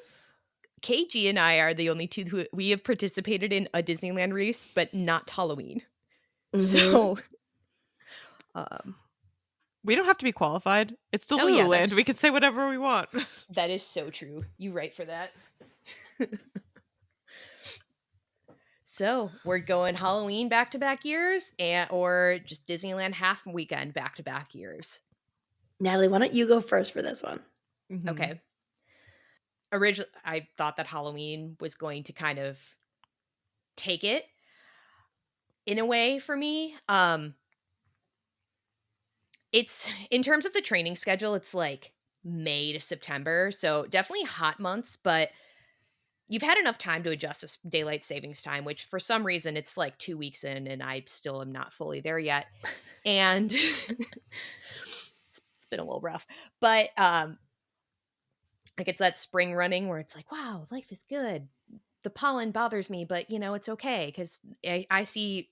KG and I are the only two who we have participated in a Disneyland race, but not Halloween. Mhm. So, um, We don't have to be qualified. It's oh yeah, Lululand. We can say whatever we want. that is so true. You right for that. So we're going Halloween back to back years, or just Disneyland half weekend back to back years. Natalie, why don't you go first for this one? Mhm. Okay. Originally, I thought that Halloween was going to kind of take it in a way for me. It's in terms of the training schedule, it's like May to September, so definitely hot months, but you've had enough time to adjust to daylight savings time, which for some reason it's like 2 weeks in and I still am not fully there yet. And it's been a little rough. But like it's that spring running where it's like, wow, life is good. The pollen bothers me, but it's okay because I see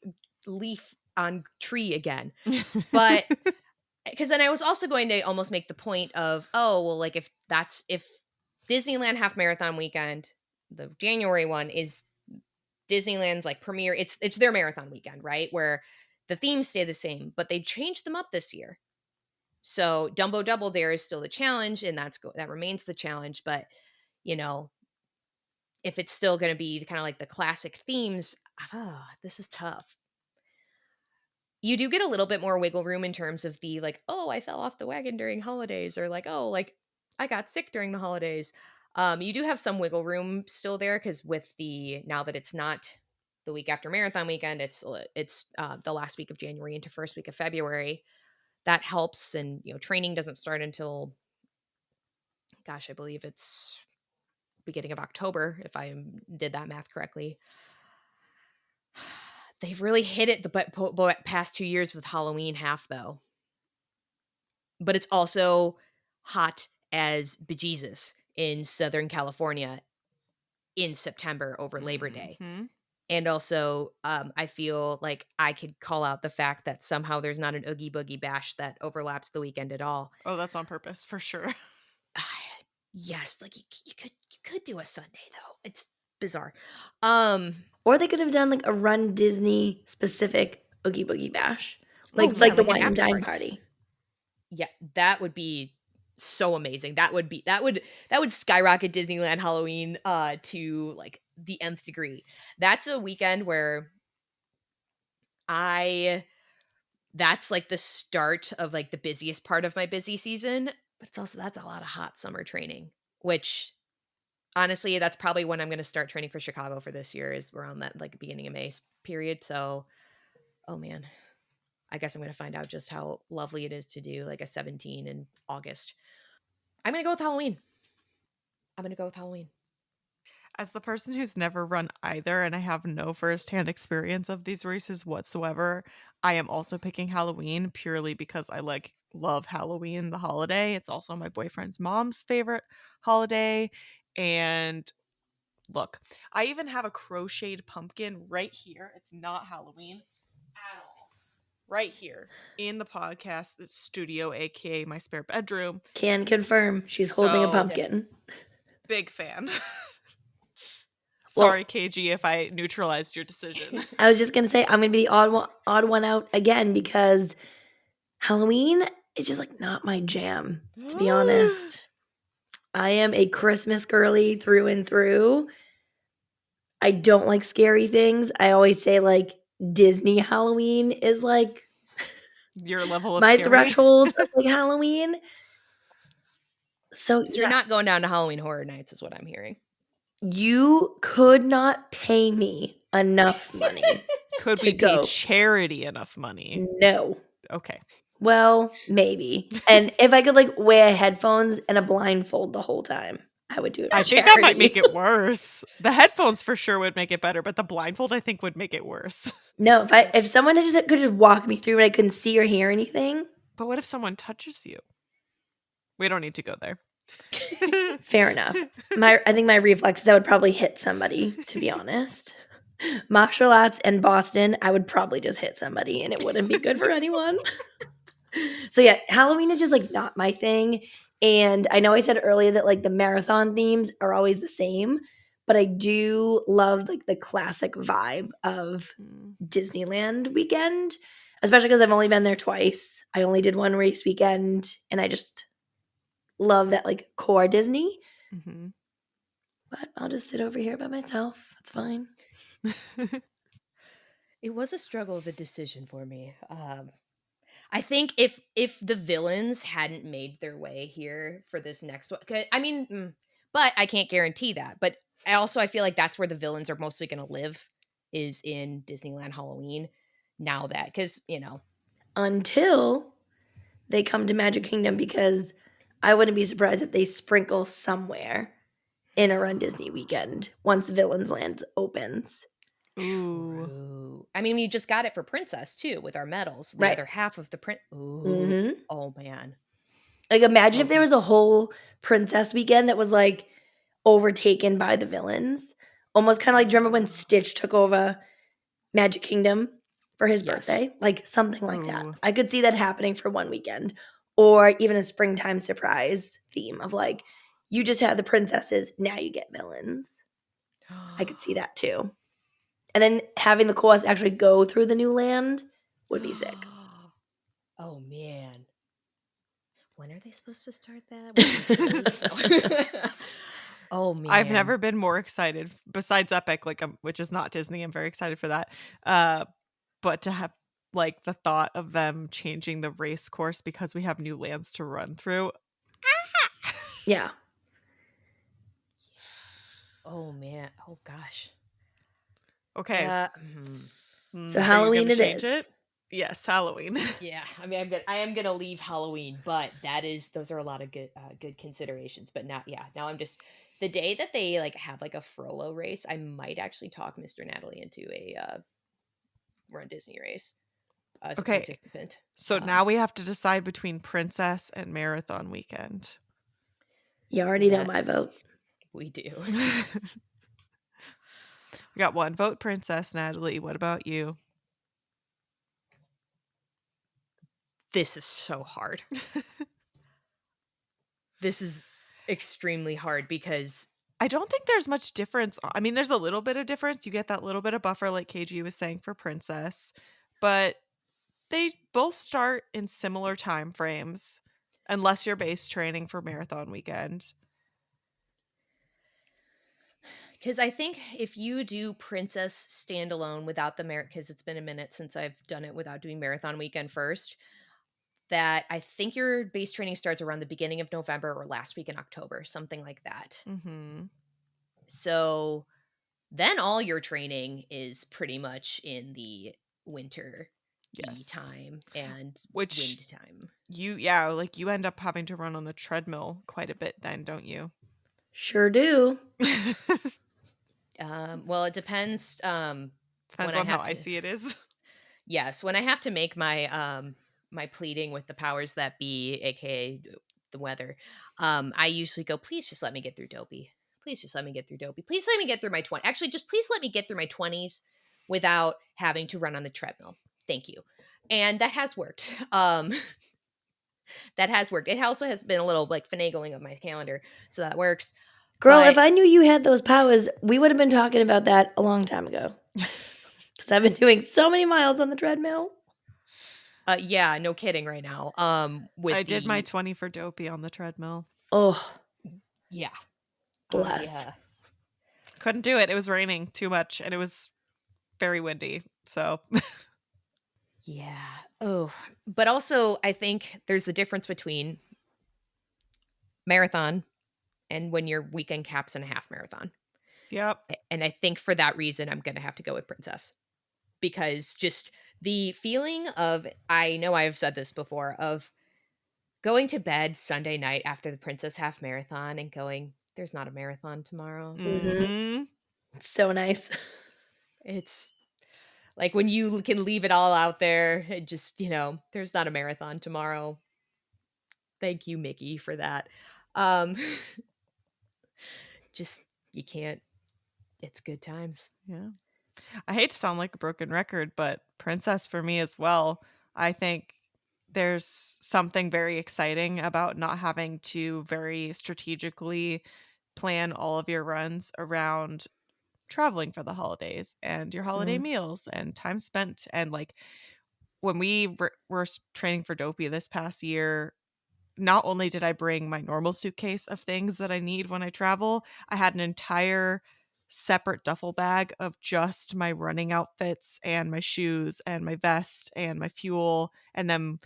leaf on tree again. But because then I was also going to almost make the point of, oh, well, like if Disneyland half marathon weekend, the January one is Disneyland's like premiere, it's their marathon weekend, right? Where the themes stay the same, but they changed them up this year. So Dumbo Double Dare is still the challenge, and that remains the challenge. But you know, if it's still going to be kind of like the classic themes, this is tough. You do get a little bit more wiggle room in terms of the like, "Oh, I fell off the wagon during holidays," or like, "Oh, like, I got sick during the holidays." You do have some wiggle room still there because with the now that it's not the week after marathon weekend, it's the last week of January into first week of February. That helps, and, training doesn't start until, gosh, I believe it's beginning of October, if I did that math correctly. They've really hit it the past 2 years with Halloween half, though. But it's also hot as bejesus in Southern California in September over Labor Day. Mhm. And also, I feel like I could call out the fact that somehow there's not an Oogie Boogie Bash that overlaps the weekend at all. Oh, that's on purpose for sure. Yes, like you could do a Sunday though. It's bizarre. Um, Or they could have done, like, a Run Disney specific Oogie Boogie Bash, oh like yeah, the like an wine and after dine party. party. Yeah, that would be so amazing. That would skyrocket Disneyland Halloween to like the nth degree. That's a weekend where I that's like the start of like the busiest part of my busy season, but that's a lot of hot summer training, which honestly, that's probably when I'm going to start training for Chicago for this year is around that like beginning of period. So, oh man, I guess I'm going to find out just how lovely it is to do like a 17 in August. I'm going to go with Halloween. I'm going to go with Halloween. As the person who's never run either and I have no firsthand experience of these races whatsoever, I am also picking Halloween purely because I love Halloween, the holiday. It's also my boyfriend's mom's favorite holiday. And look, I even have a crocheted pumpkin right here. It's not Halloween at all. Right here in the podcast studio, aka my spare bedroom. Can confirm she's holding a So pumpkin. big fan. Well, Sorry, KG, if I neutralized your decision. I was just gonna say I'm gonna be the odd one out again because Halloween is just like not my jam, to be honest. I am a Christmas girly through and through. I don't like scary things. I always say like Disney Halloween is like Your level of my scary? threshold of like Halloween. So So you're yeah, not going down to Halloween Horror Nights is what I'm hearing. you could not pay me enough money Could to we pay go. charity enough money? No. Okay. Well, maybe. And if I could like wear headphones and a blindfold the whole time, I would do it I for think that might charity. make it worse. The headphones for sure would make it better, but the blindfold I think would make it worse. No, if someone could just walk me through and I couldn't see or hear anything, But what if someone touches you? We don't need to go there. fair enough. I think my reflexes, I would probably hit somebody, to be honest. Martial arts and Boston, I would probably just hit somebody and it wouldn't be good for anyone. So yeah, Halloween is just like not my thing. And I know I said earlier that like the marathon themes are always the same, but I do love like the classic vibe of Mm, Disneyland weekend, especially because I've only been there twice. I only did one race weekend and I just love that like core Disney. mhm. But I'll just sit over here by myself. It's fine. It was a struggle of a decision for me. I think if the villains hadn't made their way here for this next one, I mean, but I can't guarantee that. But I feel like that's where the villains are mostly going to live is in Disneyland Halloween. Now that because Until they come to Magic Kingdom because I wouldn't be surprised if they sprinkle somewhere in a Run Disney weekend once Villains Land opens. Ooh. true. I mean, we just got it for Princess too with our medals. The Right. other half of the print. Ooh, Mhm. oh man. Like, imagine if there Okay. was a whole Princess weekend that was, like, overtaken by the villains. Almost kinda like, do you remember when Stitch took over Magic Kingdom for his Yes. birthday? Like, something like that. Ooh. I could see that happening for one weekend, or even a springtime surprise theme of, like, you just had the princesses, now you get villains. I could see that too. And then having the course actually go through the new land would be sick. Oh man. When are they supposed to start that? When is it? No. Oh I've man. never been more excited besides Epic, which is not Disney. I'm very excited for that. But to have like the thought of them changing the race course because we have new lands to run through. Yeah. Oh man. Oh gosh. Okay, Uh, So are you Halloween gonna it change it? is. Yes, Halloween. yeah. I mean, I am gonna leave Halloween, but those are a lot of good considerations. But now, yeah, now I'm just the day that they like have like a Frollo race. I might actually talk Mr. Natalie into a Run Disney race as a Okay, participant. so now we have to decide between Princess and Marathon Weekend. You already know That my vote. we do. We got one vote Princess, Natalie. What about you? This is so hard. This is extremely hard because I don't think there's much difference. I mean, there's a little bit of difference. You get that little bit of buffer, like KG was saying, for Princess, but they both start in similar time frames, unless you're base training for Marathon Weekend. because I think if you do Princess standalone without the merit, because it's been a minute since I've done it without doing Marathon Weekend first, that I think your base training starts around the beginning of November or last week in October, something like that. Mm-hmm. So then all your training is pretty much in the winter Yes. time and Which wind time. like you end up having to run on the treadmill quite a bit then, don't you? Sure do. Well, it depends. When Depends I on how have to, icy it is. yes, when I have to make my my pleading with the powers that be, aka the weather, I usually go, please just let me get through Dopey. Please just let me get through Dopey. Please let me get through my 20. Actually, just please let me get through my 20s without having to run on the treadmill. Thank you. And that has worked. That has worked. It also has been a little like finagling of my calendar, so that works. Girl, if But I knew you had those powers, we would have been talking about that a long time ago. Because I've been doing so many miles on the treadmill. yeah, no kidding right now. I With did my the 20 for Dopey on the treadmill. Oh, yeah, I bless. Couldn't do it. It was raining too much and it was very windy. So, yeah. Oh, but also I think there's the difference between marathon and when your weekend caps in a half marathon. yep. And I think for that reason, I'm going to have to go with Princess because just the feeling of, I know I've said this before, of going to bed Sunday night after the Princess half marathon and going, there's not a marathon tomorrow. Mm-hmm. Mhm. So nice. It's like when you can leave it all out there and just, there's not a marathon tomorrow. Thank you, Mickey, for that. Um, just, you can't, it's good times. Yeah. I hate to sound like a broken record, but Princess for me as well. I think there's something very exciting about not having to very strategically plan all of your runs around traveling for the holidays and your holiday Mm. meals and time spent. And like when we were training for Dopey this past year, not only did I bring my normal suitcase of things that I need when I travel, I had an entire separate duffel bag of just my running outfits and my shoes and my vest and my fuel. And then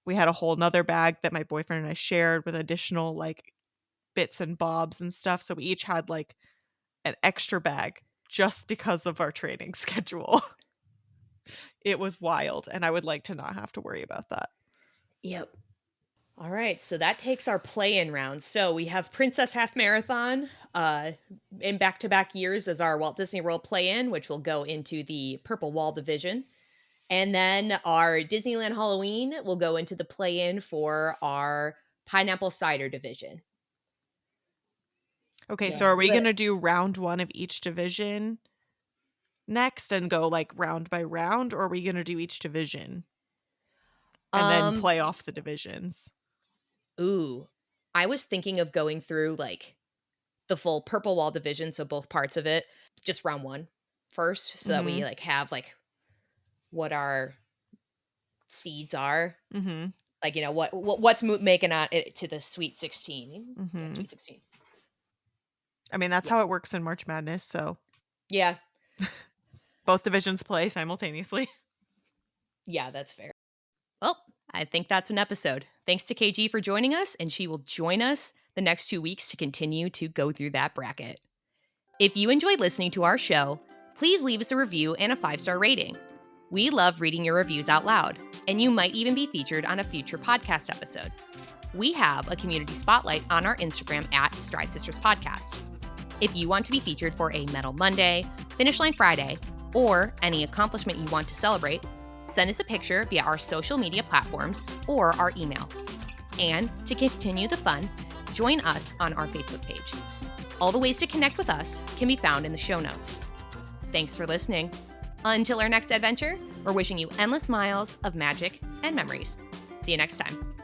we had a whole nother bag that my boyfriend and I shared with additional like bits and bobs and stuff. So we each had like an extra bag just because of our training schedule. It was wild. And I would like to not have to worry about that. Yep. All right, so that takes our play-in round. So we have Princess Half Marathon in back-to-back years as our Walt Disney World play-in, which will go into the Purple Wall division. And then our Disneyland Halloween will go into the play-in for our Pineapple Cider division. Okay, so Let's are do we going it. to do round one of each division next and go like round by round, or are we going to do each division and then Um, play off the divisions? ooh, I was thinking of going through like the full Purple Wall division, so both parts of it, just round one first, so that we Mhm. like have like what our seeds are. Mhm. Like, what's making it to the Sweet 16? Yeah, Mhm. Sweet 16. I mean, that's Yeah. how it works in March Madness, so Yeah. both divisions play simultaneously. Yeah, that's fair. Well, I think that's an episode. Thanks to KG for joining us, and she will join us the next 2 weeks to continue to go through that bracket. If you enjoyed listening to our show, please leave us a review and a 5-star rating. We love reading your reviews out loud, and you might even be featured on a future podcast episode. We have a community spotlight on our Instagram at Stride Sisters Podcast. If you want to be featured for a Medal Monday, Finish Line Friday, or any accomplishment you want to celebrate, send us a picture via our social media platforms or our email. And to continue the fun, join us on our Facebook page. All the ways to connect with us can be found in the show notes. Thanks for listening. Until our next adventure, we're wishing you endless miles of magic and memories. See you next time.